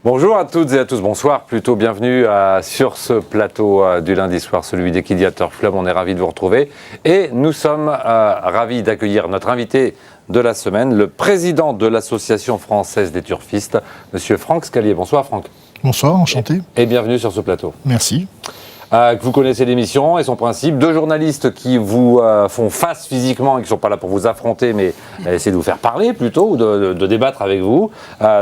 Bonjour à toutes et à tous, bonsoir plutôt, bienvenue sur ce plateau du lundi soir, celui d'Equidia Turf Club. On est ravis de vous retrouver et nous sommes ravis d'accueillir notre invité de la semaine, le président de l'Association française des turfistes, monsieur Franck Scalier. Bonsoir Franck. Bonsoir, enchanté. Et bienvenue sur ce plateau. Merci. Vous connaissez l'émission et son principe. Deux journalistes qui vous font face physiquement et qui ne sont pas là pour vous affronter, mais essayer de vous faire parler plutôt, ou de débattre avec vous.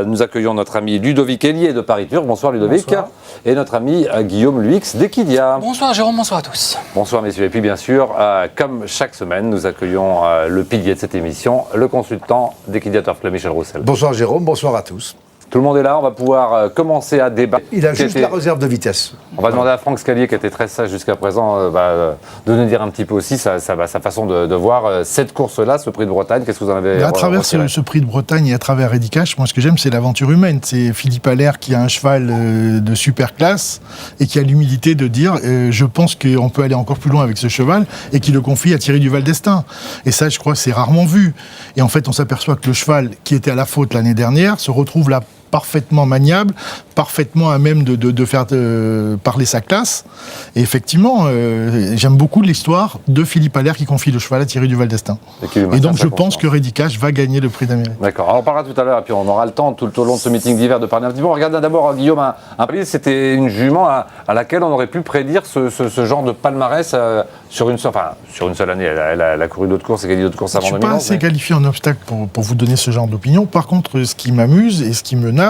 Nous accueillons notre ami Ludovic Hélier de Paris Turf. Bonsoir Ludovic. Bonsoir. Et notre ami Guillaume Luix d'Equidia. Bonsoir Jérôme, bonsoir à tous. Bonsoir messieurs. Et puis bien sûr, comme chaque semaine, nous accueillons le pilier de cette émission, le consultant d'Equidia Turf Club, Michel Roussel. Bonsoir Jérôme, bonsoir à tous. Tout le monde est là, on va pouvoir commencer à débattre. Il a juste la réserve de vitesse. On va demander à Franck Scalier, qui était très sage jusqu'à présent, de nous dire un petit peu aussi sa façon de voir cette course-là, ce prix de Bretagne. Qu'est-ce que vous en avez à travers ce prix de Bretagne et à travers Edicash, moi ce que j'aime, c'est l'aventure humaine. C'est Philippe Allaire qui a un cheval de super classe et qui a l'humilité de dire je pense qu'on peut aller encore plus loin avec ce cheval, et qui le confie à Thierry Duval d'Estaing. Et ça, je crois, c'est rarement vu. Et en fait, on s'aperçoit que le cheval qui était à la faute l'année dernière se retrouve là parfaitement maniable, parfaitement à même de faire parler sa classe. Et effectivement, j'aime beaucoup l'histoire de Philippe Allaire qui confie le cheval à Thierry Duval d'Estaing. Et donc je pense que Edicash va gagner le prix d'Amérique. D'accord, alors on parlera tout à l'heure, et puis on aura le temps tout au long de ce meeting d'hiver de parler un petit peu. Regardez d'abord, Guillaume, c'était une jument à laquelle on aurait pu prédire ce genre de palmarès sur une seule année. Elle a couru d'autres courses et gagné d'autres courses avant 2011. Je ne suis pas assez qualifié en obstacle pour vous donner ce genre d'opinion. Par contre, ce qui m'amuse et ce qui me navre,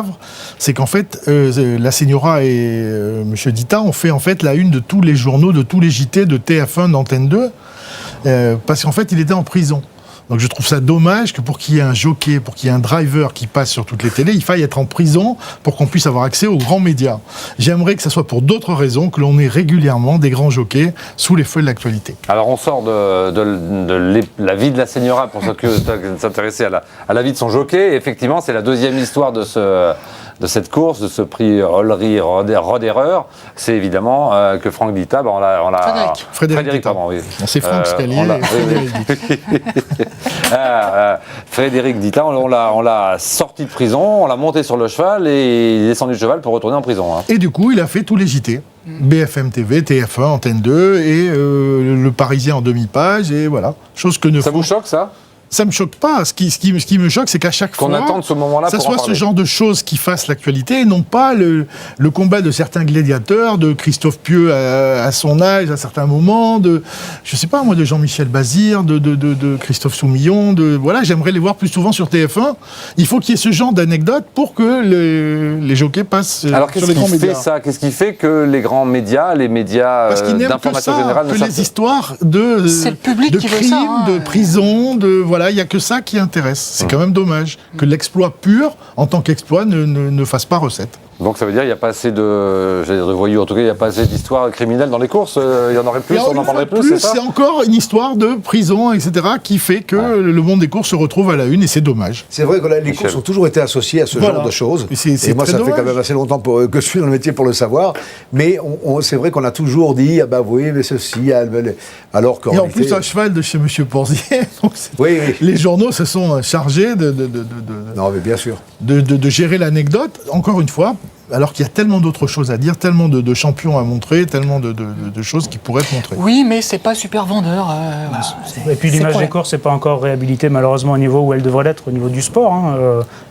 c'est qu'en fait, la Señora et M. Dita ont fait en fait la une de tous les journaux, de tous les JT de TF1, d'Antenne 2, parce qu'en fait, il était en prison. Donc je trouve ça dommage que pour qu'il y ait un jockey, pour qu'il y ait un driver qui passe sur toutes les télés, il faille être en prison pour qu'on puisse avoir accès aux grands médias. J'aimerais que ce soit pour d'autres raisons que l'on ait régulièrement des grands jockeys sous les feux de l'actualité. Alors on sort de la vie de la Señora pour s'intéresser à la vie de son jockey. Et effectivement, c'est la deuxième histoire de cette course, de ce prix Ollery Roderer. C'est évidemment que Franck Dita, Frédéric, pardon, oui. C'est Franck Scalier. Frédéric Dita, on l'a sorti de prison, on l'a monté sur le cheval et il est descendu du cheval pour retourner en prison. Hein. Et du coup, il a fait tous les JT. BFM TV, TF1, Antenne 2 et le Parisien en demi-page, et voilà. Chose que ne Ça vous choque, ça ? Ça me choque pas. Ce qui me choque, c'est qu'à chaque fois, attende ce moment-là ça soit ce genre de choses qui fassent l'actualité, et non pas le combat de certains gladiateurs, de Christophe Pieux à son âge, à certains moments, de Jean-Michel Bazir, de Christophe Soumillon, voilà, j'aimerais les voir plus souvent sur TF1. Il faut qu'il y ait ce genre d'anecdotes pour que les jockeys passent sur les grands médias. Qu'est-ce qui fait que les grands médias, les médias d'information générale, que les histoires de crimes, de prison, voilà, il n'y a que ça qui intéresse. C'est quand même dommage que l'exploit pur, en tant qu'exploit, ne fasse pas recette. Donc ça veut dire qu'il n'y a pas assez de voyous, en tout cas il n'y a pas assez d'histoires criminelles dans les courses, il y en aurait plus, on en parlerait plus, c'est ça ? C'est encore une histoire de prison, etc., qui fait que le monde des courses se retrouve à la une, et c'est dommage. C'est vrai que les courses ont toujours été associées à ce genre de choses, et moi ça fait quand même assez longtemps que je suis dans le métier pour le savoir, mais c'est vrai qu'on a toujours dit, ah bah oui, mais ceci, alors qu'en réalité... Et en plus un cheval de chez M. Porzier, donc oui. Les journaux se sont chargés non, mais bien sûr. de gérer l'anecdote, encore une fois, alors qu'il y a tellement d'autres choses à dire, tellement de champions à montrer, tellement de choses qui pourraient être montrées. Oui, mais c'est pas super vendeur. Et puis l'image des courses n'est pas encore réhabilitée malheureusement au niveau où elle devrait l'être, au niveau du sport.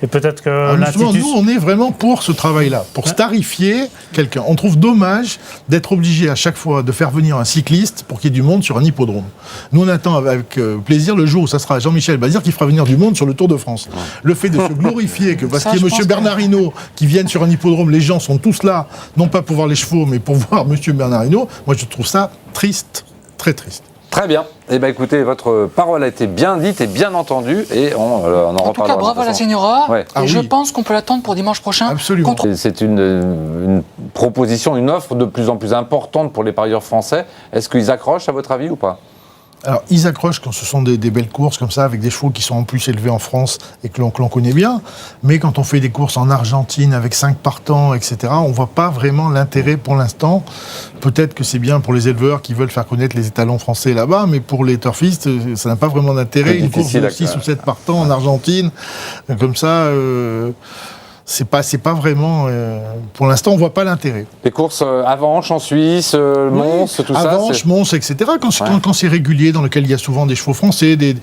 Et peut-être que nous, on est vraiment pour ce travail-là, pour starifier quelqu'un. On trouve dommage d'être obligé à chaque fois de faire venir un cycliste pour qu'il y ait du monde sur un hippodrome. Nous, on attend avec plaisir le jour où ça sera Jean-Michel Bazir qui fera venir du monde sur le Tour de France. Le fait de se glorifier parce qu'il y a M. Bernard Hinault qui vienne sur un hippodrome, les gens sont tous là, non pas pour voir les chevaux, mais pour voir M. Bernard Hinault. Moi, je trouve ça triste, très triste. Très bien. Eh bien, écoutez, votre parole a été bien dite et bien entendue, et on en reparlera. En tout cas, bravo à la Señora, et je pense qu'on peut l'attendre pour dimanche prochain. Absolument. C'est une proposition, une offre de plus en plus importante pour les parieurs français. Est-ce qu'ils accrochent, à votre avis, ou pas ? Alors, ils accrochent quand ce sont des belles courses comme ça, avec des chevaux qui sont en plus élevés en France et que l'on connaît bien. Mais quand on fait des courses en Argentine avec 5 partants, etc., on ne voit pas vraiment l'intérêt pour l'instant. Peut-être que c'est bien pour les éleveurs qui veulent faire connaître les étalons français là-bas, mais pour les turfistes, ça n'a pas vraiment d'intérêt. Une course de 6 ou 7 partants en Argentine, comme ça... c'est pas vraiment... pour l'instant, on voit pas l'intérêt. Les courses Avanches en Suisse, Mons, tout ça. Avanches, Mons, etc. Quand c'est régulier, dans lequel il y a souvent des chevaux français, des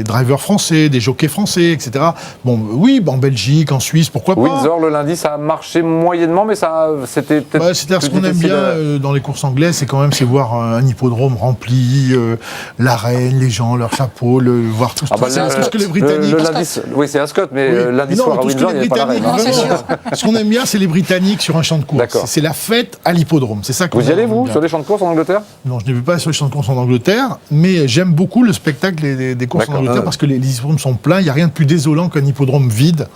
drivers français, des jockeys français, etc. Bon, oui, en Belgique, en Suisse, pourquoi pas. Windsor, le lundi, ça a marché moyennement, mais c'était peut-être... C'est-à-dire, ce qu'on aime bien dans les courses anglaises, c'est voir un hippodrome rempli, l'arène, les gens, leurs chapeaux, voir tout ce que les Britanniques... Oui, c'est Ascot, mais lundi soir à Windsor, il n'y avait pas l'arène. Ce qu'on aime bien, c'est les Britanniques sur un champ de course. C'est la fête à l'hippodrome. C'est ça. Vous y allez, vous, sur les champs de course en Angleterre? Non, je ne vais pas sur les champs de course en Angleterre, mais j'aime beaucoup le spectacle des courses en Angleterre parce que les hippodromes sont pleins. Il n'y a rien de plus désolant qu'un hippodrome vide.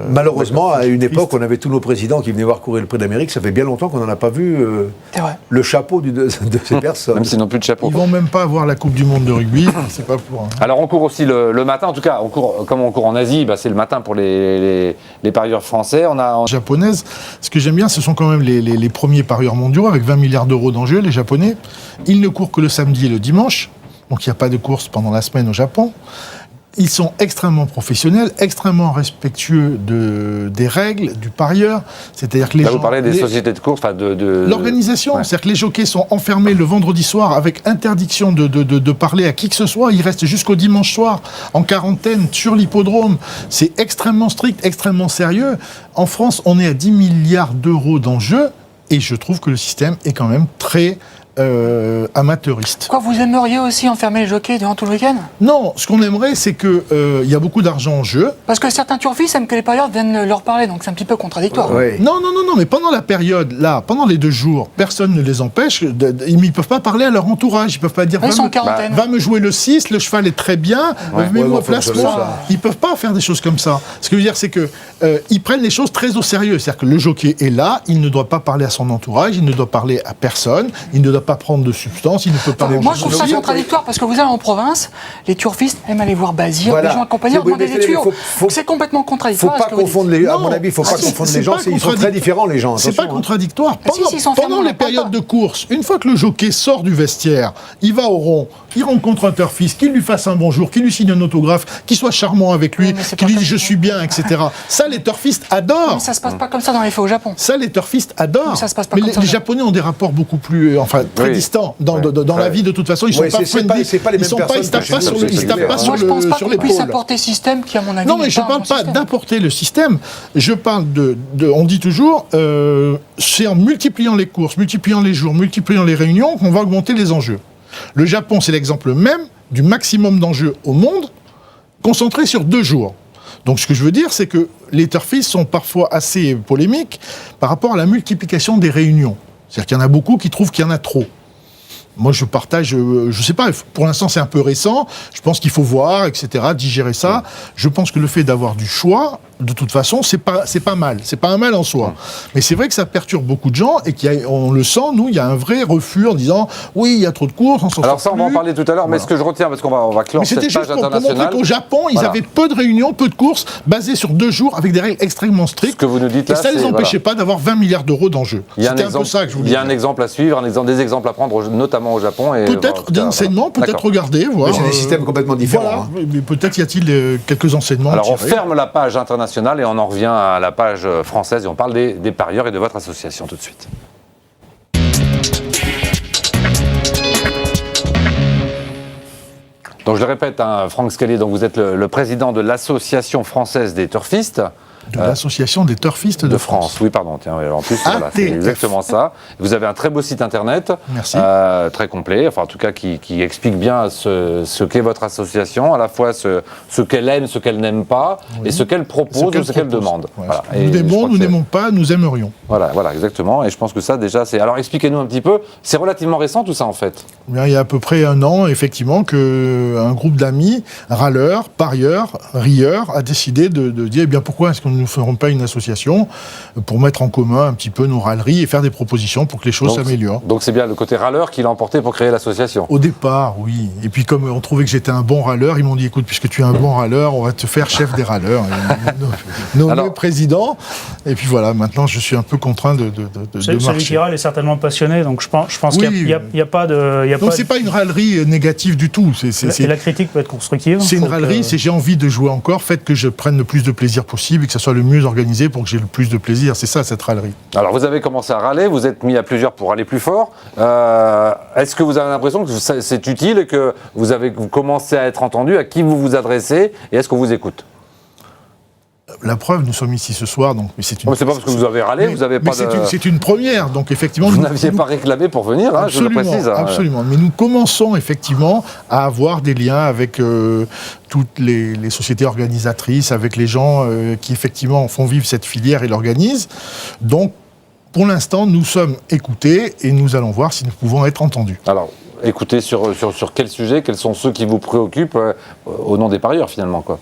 Malheureusement, à une époque, on avait tous nos présidents qui venaient voir courir le Prix d'Amérique. Ça fait bien longtemps qu'on n'en a pas vu le chapeau de ces personnes. Même s'ils n'ont plus de chapeau. Ils vont même pas avoir la Coupe du Monde de rugby. C'est pas pour. Alors on court aussi le matin. En tout cas, comme on court en Asie, c'est le matin pour les parieurs français. Japonaise. Ce que j'aime bien, ce sont quand même les premiers parieurs mondiaux avec 20 milliards d'euros d'enjeux, les Japonais. Ils ne courent que le samedi et le dimanche. Donc il n'y a pas de course pendant la semaine au Japon. Ils sont extrêmement professionnels, extrêmement respectueux des règles, du parieur. C'est-à-dire que vous parlez des sociétés de course, l'organisation. Ouais. C'est-à-dire que les jockeys sont enfermés le vendredi soir avec interdiction de parler à qui que ce soit. Ils restent jusqu'au dimanche soir en quarantaine sur l'hippodrome. C'est extrêmement strict, extrêmement sérieux. En France, on est à 10 milliards d'euros d'enjeux et je trouve que le système est quand même très... amateuriste. Quoi, vous aimeriez aussi enfermer les jockeys durant tout le week-end? Non, ce qu'on aimerait, c'est qu'il y a beaucoup d'argent en jeu. Parce que certains turfistes aiment que les parieurs viennent leur parler, donc c'est un petit peu contradictoire. Oui. Non, mais pendant la période, là, pendant les 2 jours, personne ne les empêche, ils ne peuvent pas parler à leur entourage, ils ne peuvent pas dire ils sont en quarantaine. Va me jouer le 6, le cheval est très bien, mets-moi à place moi. Ils ne peuvent pas faire des choses comme ça. Ce que je veux dire, c'est qu'ils prennent les choses très au sérieux. C'est-à-dire que le jockey est là, il ne doit pas parler à son entourage, il ne doit parler à personne, il ne doit pas prendre de substance, il ne peut pas... Moi, je trouve ça contradictoire, parce que vous allez en province, les turfistes aiment aller voir Bazir, les gens accompagnés, demander des tuyaux. C'est complètement contradictoire. À mon avis, il ne faut pas confondre les gens, ils sont très différents, les gens. C'est pas contradictoire. Pendant les périodes de course, une fois que le jockey sort du vestiaire, il va au rond, il rencontre un turfiste, qu'il lui fasse un bonjour, qu'il lui signe un autographe, qu'il soit charmant avec lui, qu'il lui dise je suis bien, etc. Ça, les turfistes adorent. Mais ça se passe pas comme ça dans les faits au Japon. Ça, les turfistes adorent. Mais les Japonais ont des rapports beaucoup plus, très distants. Dans la vie, de toute façon, ils sont pas friendly. C'est pas les mêmes personnes. Ils tapent pas sur l'épaule. Moi, je pense pas qu'on puisse apporter système qui, à mon avis, non, mais je ne parle pas d'apporter le système. Je parle on dit toujours, c'est en multipliant les courses, multipliant les jours, multipliant les réunions qu'on va augmenter les enjeux. Le Japon, c'est l'exemple même du maximum d'enjeux au monde, concentré sur 2 jours. Donc ce que je veux dire, c'est que les turfistes sont parfois assez polémiques par rapport à la multiplication des réunions. C'est-à-dire qu'il y en a beaucoup qui trouvent qu'il y en a trop. Moi, je partage, je sais pas, pour l'instant, c'est un peu récent. Je pense qu'il faut voir, etc., digérer ça. Je pense que le fait d'avoir du choix, de toute façon, c'est pas mal. C'est pas un mal en soi. Mais c'est vrai que ça perturbe beaucoup de gens et on le sent, nous, il y a un vrai refus en disant oui, il y a trop de courses, on s'en sort. Alors ça, on va en parler tout à l'heure, mais ce que je retiens, parce qu'on va clore cette page internationale. Pour montrer qu'au Japon, ils avaient peu de réunions, peu de courses, basées sur 2 jours, avec des règles extrêmement strictes. Ce que vous nous dites là, et ça ne les empêchait pas d'avoir 20 milliards d'euros d'enjeux. C'était un peu ça que je voulais dire. Il y a un exemple à suivre, des exemples à prendre, notamment au Japon. Peut-être d'enseignement, peut-être regarder, voir. C'est des systèmes complètement différents. Voilà, mais peut-être y a-t-il quelques enseignements. Alors on ferme la page internationale et on en revient à la page française et on parle des parieurs et de votre association tout de suite. Donc je le répète, Franck Scalier, donc vous êtes le président de l'association française des turfistes. De l'association des turfistes de France. Oui, pardon. Tiens, en plus, voilà, c'est exactement ça. Vous avez un très beau site internet. Merci. Très complet, enfin en tout cas qui explique bien ce qu'est votre association, à la fois ce qu'elle aime, ce qu'elle n'aime pas, et ce qu'elle propose ou ce qu'elle demande. Ouais. Voilà. Nous aimons, nous n'aimons pas, nous aimerions. Voilà, exactement. Et je pense que ça, déjà, c'est... Alors expliquez-nous un petit peu, c'est relativement récent tout ça en fait. Bien, il y a à peu près 1 an, effectivement, qu'un groupe d'amis, râleurs, parieurs, rieurs, a décidé de dire, eh bien pourquoi est-ce qu'on nous ne ferons pas une association pour mettre en commun un petit peu nos râleries et faire des propositions pour que les choses s'améliorent. Donc c'est bien le côté râleur qui l'a emporté pour créer l'association. Au départ, oui. Et puis comme on trouvait que j'étais un bon râleur, ils m'ont dit, écoute, puisque tu es un bon râleur, on va te faire chef des râleurs, nommé président. Et puis voilà, maintenant je suis un peu contraint de marcher. Celui qui râle est certainement passionné, donc je pense qu'il n'y a pas de... Donc c'est pas une râlerie négative du tout. La critique peut être constructive. C'est une râlerie, c'est j'ai envie de jouer encore, faites que je prenne le plus de plaisir possible et que ça soit le mieux organisé pour que j'ai le plus de plaisir. C'est ça, cette râlerie. Alors vous avez commencé à râler, vous êtes mis à plusieurs pour aller plus fort. Est-ce que vous avez l'impression que c'est utile et que vous commencez à être entendu, à qui vous vous adressez et est-ce qu'on vous écoute ? La preuve, nous sommes ici ce soir, donc. Mais c'est pas parce que vous avez râlé, vous avez pas. C'est une première, donc effectivement. Vous n'aviez pas réclamé pour venir, hein, je le précise. Absolument. Mais nous commençons effectivement à avoir des liens avec toutes les sociétés organisatrices, avec les gens qui effectivement font vivre cette filière et l'organisent. Donc, pour l'instant, nous sommes écoutés et nous allons voir si nous pouvons être entendus. Alors, écoutez sur quel sujet, quels sont ceux qui vous préoccupent au nom des parieurs finalement, quoi.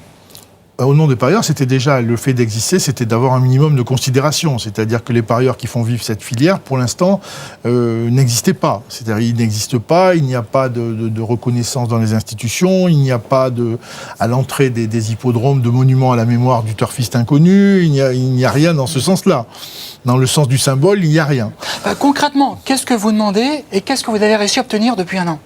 Au nom des parieurs, c'était déjà le fait d'exister, c'était d'avoir un minimum de considération. C'est-à-dire que les parieurs qui font vivre cette filière, pour l'instant, n'existaient pas. C'est-à-dire qu'ils n'existent pas, il n'y a pas de reconnaissance dans les institutions, il n'y a pas à l'entrée des hippodromes de monuments à la mémoire du turfiste inconnu, il n'y a rien dans ce sens-là. Dans le sens du symbole, il n'y a rien. Concrètement, qu'est-ce que vous demandez et qu'est-ce que vous avez réussi à obtenir depuis un an ?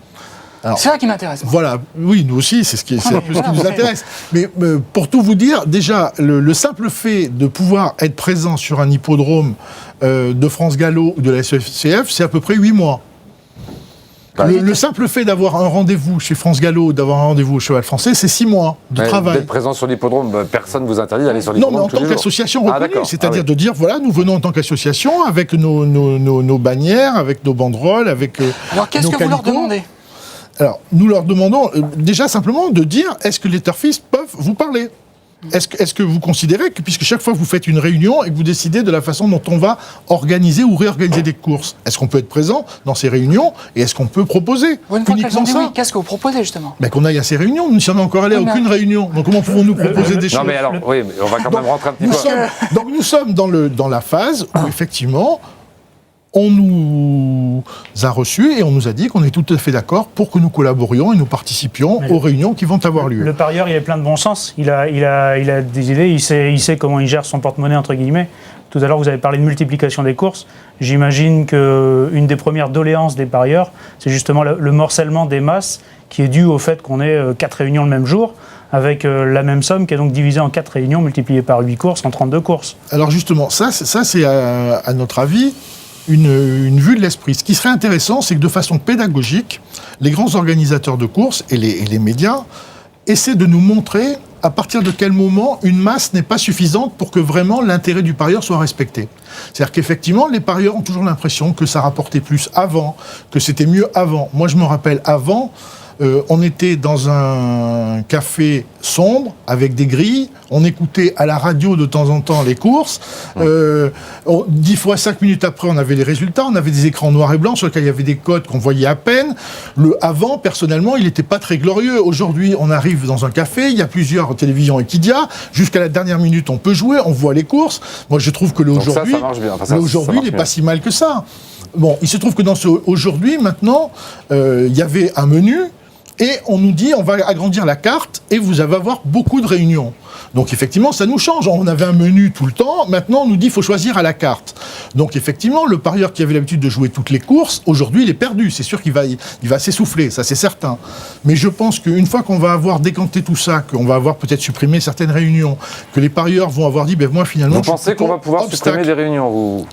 C'est ça qui m'intéresse. Voilà, oui, nous aussi, c'est ce qui nous intéresse. Mais pour tout vous dire, déjà, le simple fait de pouvoir être présent sur un hippodrome de France Gallo ou de la SFCF, c'est à peu près 8 mois. Le simple fait d'avoir un rendez-vous chez France Gallo, d'avoir un rendez-vous au Cheval Français, c'est 6 mois de travail. D'être présent sur l'hippodrome, personne ne vous interdit d'aller sur l'hippodrome. Non, mais en tant qu'association reconnue, c'est-à-dire de dire, voilà, nous venons en tant qu'association avec nos bannières, avec nos banderoles, avec Alors qu'est-ce que vous leur demandez ? Alors, nous leur demandons déjà simplement de dire, est-ce que les turfistes peuvent vous parler ? Est-ce que vous considérez que, puisque chaque fois vous faites une réunion et que vous décidez de la façon dont on va organiser ou réorganiser des courses, est-ce qu'on peut être présent dans ces réunions et est-ce qu'on peut proposer uniquement ça ? Oui, qu'est-ce que vous proposez justement ? Qu'on aille à ces réunions, nous ne sommes encore allés à aucune réunion. Donc comment pouvons-nous proposer des choses ? Non mais alors, oui, mais on va quand même rentrer un petit peu... Donc nous sommes dans la phase où effectivement... On nous a reçus et on nous a dit qu'on est tout à fait d'accord pour que nous collaborions et nous participions aux réunions qui vont avoir lieu. Le parieur, il est plein de bon sens. Il a des idées, il sait comment il gère son porte-monnaie, entre guillemets. Tout à l'heure, vous avez parlé de multiplication des courses. J'imagine qu'une des premières doléances des parieurs, c'est justement le morcellement des masses qui est dû au fait qu'on ait 4 réunions le même jour, avec la même somme qui est donc divisée en 4 réunions multipliées par 8 courses en 32 courses. Alors justement, ça c'est à notre avis une vue de l'esprit. Ce qui serait intéressant, c'est que de façon pédagogique, les grands organisateurs de courses et les médias essaient de nous montrer à partir de quel moment une masse n'est pas suffisante pour que vraiment l'intérêt du parieur soit respecté. C'est-à-dire qu'effectivement, les parieurs ont toujours l'impression que ça rapportait plus avant, que c'était mieux avant. Moi, je me rappelle avant... on était dans un café sombre, avec des grilles, on écoutait à la radio de temps en temps les courses, 10 fois 5 minutes après on avait les résultats, on avait des écrans noirs et blancs sur lesquels il y avait des codes qu'on voyait à peine. Le avant, personnellement, il n'était pas très glorieux. Aujourd'hui, on arrive dans un café, il y a plusieurs télévisions Equidia, jusqu'à la dernière minute on peut jouer, on voit les courses. Moi je trouve que l'aujourd'hui, il n'est pas si mal que ça. Bon, il se trouve que dans ce aujourd'hui, maintenant, il y avait un menu, et on nous dit, on va agrandir la carte, et vous allez avoir beaucoup de réunions. Donc effectivement, ça nous change. On avait un menu tout le temps, maintenant on nous dit, il faut choisir à la carte. Donc effectivement, le parieur qui avait l'habitude de jouer toutes les courses, aujourd'hui il est perdu. C'est sûr qu'il va s'essouffler, ça c'est certain. Mais je pense qu'une fois qu'on va avoir décanté tout ça, qu'on va avoir peut-être supprimé certaines réunions, que les parieurs vont avoir dit, moi finalement... Vous pensez qu'on va pouvoir supprimer des réunions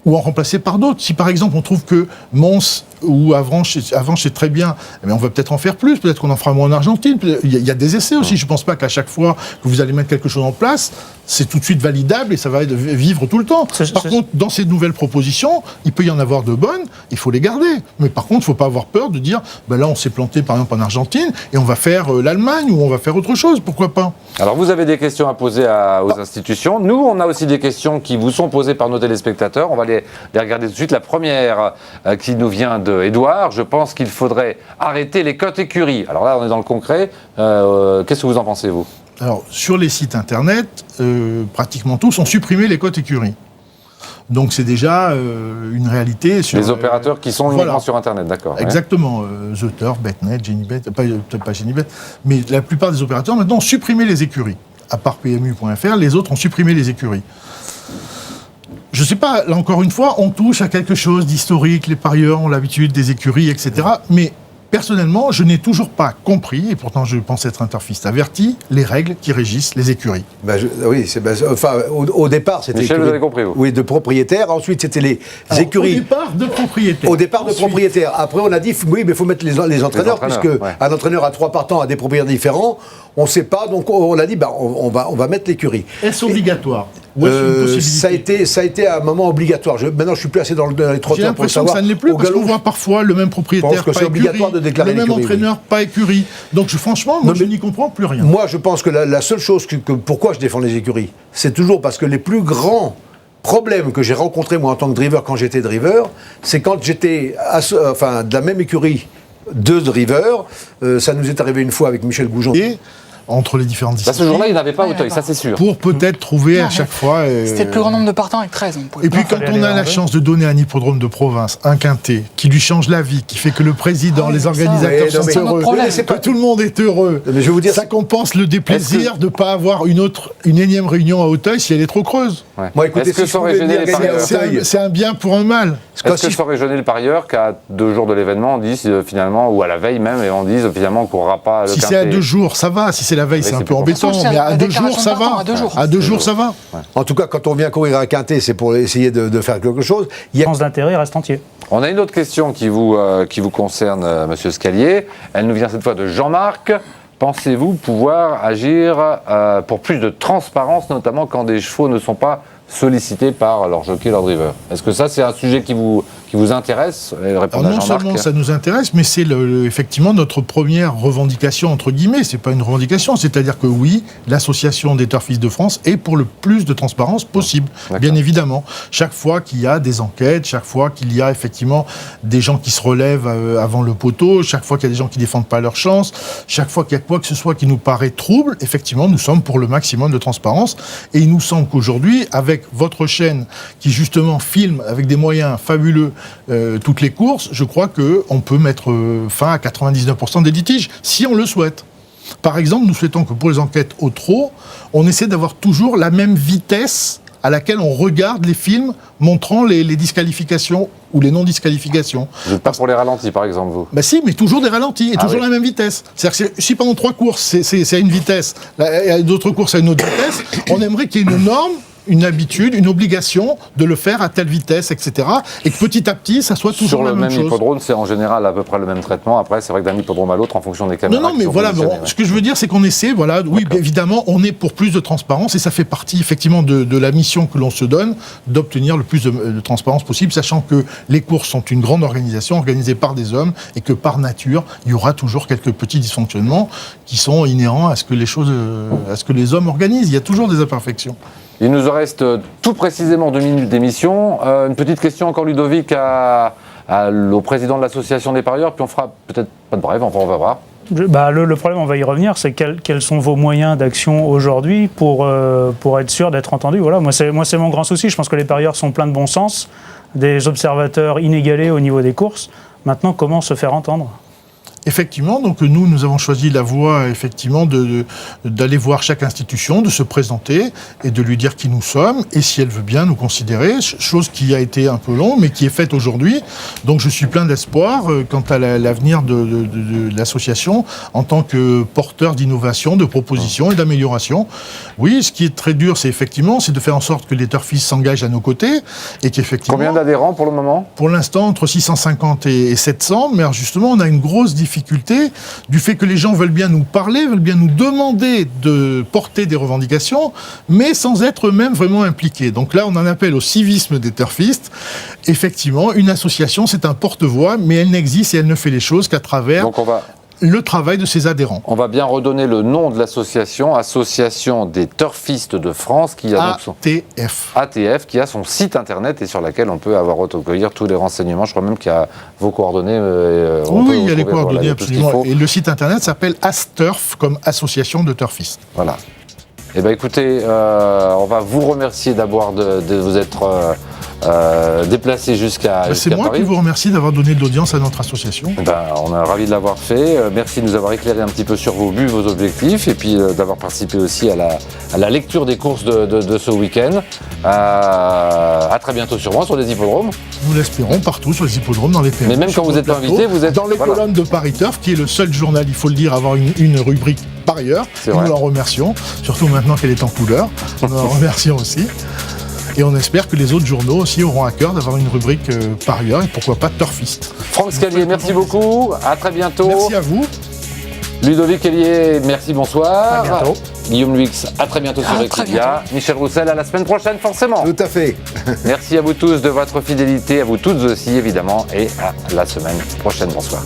ou en remplacer par d'autres. Si par exemple on trouve que Mons ou Avranches c'est très bien, on va peut-être en faire plus, peut-être qu'on en fera moins en Argentine. Il y a des essais aussi, je ne pense pas qu'à chaque fois que vous allez mettre quelque chose en place, c'est tout de suite validable et ça va vivre tout le temps. Par contre, dans ces nouvelles propositions, il peut y en avoir de bonnes, il faut les garder. Mais par contre, il ne faut pas avoir peur de dire, là on s'est planté par exemple en Argentine et on va faire l'Allemagne ou on va faire autre chose, pourquoi pas ? Alors vous avez des questions à poser aux institutions. Nous, on a aussi des questions qui vous sont posées par nos téléspectateurs. On va les regarder tout de suite. La première qui nous vient d'Edouard. Je pense qu'il faudrait arrêter les cotes écuries. Alors là, on est dans le concret. Qu'est-ce que vous en pensez, vous ? Alors, sur les sites internet, pratiquement tous ont supprimé les cotes écuries. Donc c'est déjà une réalité. Sur les opérateurs qui sont uniquement sur Internet, d'accord. Exactement. The Turf, BetNet, Genibet, peut-être pas Genibet, mais la plupart des opérateurs maintenant ont supprimé les écuries. À part PMU.fr, les autres ont supprimé les écuries. Je ne sais pas, là encore une fois, on touche à quelque chose d'historique, les parieurs ont l'habitude des écuries, etc. Mais personnellement, je n'ai toujours pas compris, et pourtant je pense être un turfiste averti, les règles qui régissent les écuries. Au départ, c'était... Michel, vous avez compris, vous. Oui, de propriétaires. Ensuite, c'était les écuries... Au départ, de propriétaires. Au départ, de propriétaires. Après, on a dit, oui, mais il faut mettre les entraîneurs, puisque un entraîneur à 3 partants a des propriétaires différents. On ne sait pas, donc on a dit, on va mettre l'écurie. Est-ce obligatoire ? Ça a été à un moment obligatoire. Maintenant, je suis plus assez dans les trotteurs pour le savoir. J'ai l'impression que ça ne l'est plus, parce qu'on voit parfois le même propriétaire, pas écurie, le même entraîneur, pas écurie. Donc franchement, je n'y comprends plus rien. Moi, je pense que la seule chose pourquoi je défends les écuries, c'est toujours parce que les plus grands problèmes que j'ai rencontrés, moi, en tant que driver, quand j'étais driver, c'est quand j'étais de la même écurie, 2 drivers. Ça nous est arrivé une fois avec Michel Goujon. Entre les différentes disciplines. Ce jour-là, il n'avait pas Auteuil, ça c'est sûr. Pour peut-être trouver à chaque fois... C'était le plus grand nombre de partants avec 13. Et puis quand on a la chance de donner à un hippodrome de province un quintet qui lui change la vie, qui fait que le président, les organisateurs sont heureux, que tout le monde est heureux, mais je vais vous dire, ça compense le déplaisir de ne pas avoir une énième réunion à Auteuil si elle est trop creuse. Ouais. Moi, écoutez, est-ce que ça aurait gêné les parieurs ? C'est un bien pour un mal. Est-ce que ça aurait gêné le parieur qu'à 2 jours de l'événement, on dise finalement, ou à la veille même, et on dise finalement qu'on n'aura pas le quintet ? Si c'est à 2 jours, ça va. Si c'est la veille, c'est un peu embêtant. Mais à 2 jours, ça va. À 2 jours, ça va. En tout cas, quand on vient courir un quintet, c'est pour essayer de faire quelque chose. Le sens d'intérêt reste entier. On a une autre question qui vous concerne, Monsieur Scalier. Elle nous vient cette fois de Jean-Marc. Pensez-vous pouvoir agir pour plus de transparence, notamment quand des chevaux ne sont pas sollicités par leur jockey, leur driver? Est-ce que ça, c'est un sujet qui vous intéresse? Non seulement ça nous intéresse, mais c'est effectivement notre première revendication, entre guillemets. C'est pas une revendication, c'est-à-dire que oui, l'association des turfistes de France est pour le plus de transparence possible, bien évidemment. Chaque fois qu'il y a des enquêtes, chaque fois qu'il y a effectivement des gens qui se relèvent avant le poteau, chaque fois qu'il y a des gens qui défendent pas leur chance, chaque fois qu'il y a quoi que ce soit qui nous paraît trouble, effectivement, nous sommes pour le maximum de transparence. Et il nous semble qu'aujourd'hui, avec votre chaîne qui justement filme avec des moyens fabuleux toutes les courses, je crois qu'on peut mettre fin à 99% des litiges, si on le souhaite. Par exemple, nous souhaitons que pour les enquêtes au trot, on essaie d'avoir toujours la même vitesse à laquelle on regarde les films montrant les disqualifications ou les non-disqualifications. Vous n'êtes pas pour les ralentis, par exemple, vous? Bah si, mais toujours des ralentis, et toujours la même vitesse. C'est-à-dire que si pendant 3 courses, c'est à une vitesse, et d'autres courses à une autre vitesse, on aimerait qu'il y ait une norme, une habitude, une obligation de le faire à telle vitesse, etc. Et que petit à petit, ça soit toujours la même chose. Sur le même hippodrome, c'est en général à peu près le même traitement. Après, c'est vrai que d'un hippodrome à l'autre, en fonction des caméras. Non, mais voilà, ce que je veux dire, c'est qu'on essaie, oui, évidemment, on est pour plus de transparence, et ça fait partie, effectivement, de la mission que l'on se donne, d'obtenir le plus de transparence possible, sachant que les courses sont une grande organisation, organisée par des hommes, et que par nature, il y aura toujours quelques petits dysfonctionnements qui sont inhérents à ce que les hommes organisent. Il y a toujours des imperfections. Il nous reste tout précisément 2 minutes d'émission. Une petite question encore, Ludovic, au président de l'association des parieurs, puis on fera peut-être pas de brève, on va voir. Le problème, on va y revenir, c'est quels sont vos moyens d'action aujourd'hui pour être sûr d'être entendu. Voilà, moi c'est mon grand souci. Je pense que les parieurs sont pleins de bon sens, des observateurs inégalés au niveau des courses. Maintenant, comment se faire entendre ? Effectivement, donc nous avons choisi la voie, effectivement, d'aller voir chaque institution, de se présenter et de lui dire qui nous sommes et si elle veut bien nous considérer, chose qui a été un peu longue mais qui est faite aujourd'hui. Donc je suis plein d'espoir quant à l'avenir de l'association en tant que porteur d'innovation, de propositions et d'amélioration. Oui, ce qui est très dur, c'est de faire en sorte que les turfistes s'engagent à nos côtés et qu'effectivement... Combien d'adhérents pour le moment ? Pour l'instant, entre 650 et 700, mais alors justement, on a une grosse difficulté du fait que les gens veulent bien nous parler, veulent bien nous demander de porter des revendications, mais sans être eux-mêmes vraiment impliqués. Donc là, on en appelle au civisme des turfistes. Effectivement, une association, c'est un porte-voix, mais elle n'existe et elle ne fait les choses qu'à travers le travail de ses adhérents. On va bien redonner le nom de l'association, Association des Turfistes de France, qui a donc son ATF, qui a son site internet et sur laquelle on peut recueillir tous les renseignements. Je crois même qu'il y a vos coordonnées. Oui, il y a les coordonnées, absolument. Et le site internet s'appelle ASTURF, comme Association de Turfistes. Voilà. Eh bien écoutez, on va vous remercier d'abord de vous être déplacé jusqu'à Paris. C'est moi qui vous remercie d'avoir donné de l'audience à notre association. On est ravis de l'avoir fait. Merci de nous avoir éclairé un petit peu sur vos buts, vos objectifs, et puis d'avoir participé aussi à la lecture des courses de ce week-end. À très bientôt sûrement sur les hippodromes. Nous l'espérons partout sur les hippodromes, dans les PMU. Mais même quand vous êtes invité, vous êtes... Dans les colonnes de Paris Turf, qui est le seul journal, il faut le dire, à avoir une rubrique parieur. Nous l'en remercions, surtout maintenant qu'elle est en couleur. Nous l'en remercions aussi. Et on espère que les autres journaux aussi auront à cœur d'avoir une rubrique parieur et pourquoi pas turfiste. Franck Scalier, merci beaucoup. À très bientôt. Merci à vous. Ludovic Hélier, merci, bonsoir. À bientôt. Guillaume Luix, à très bientôt sur Equidia. Michel Roussel, à la semaine prochaine, forcément. Tout à fait. Merci à vous tous de votre fidélité, à vous toutes aussi, évidemment, et à la semaine prochaine. Bonsoir.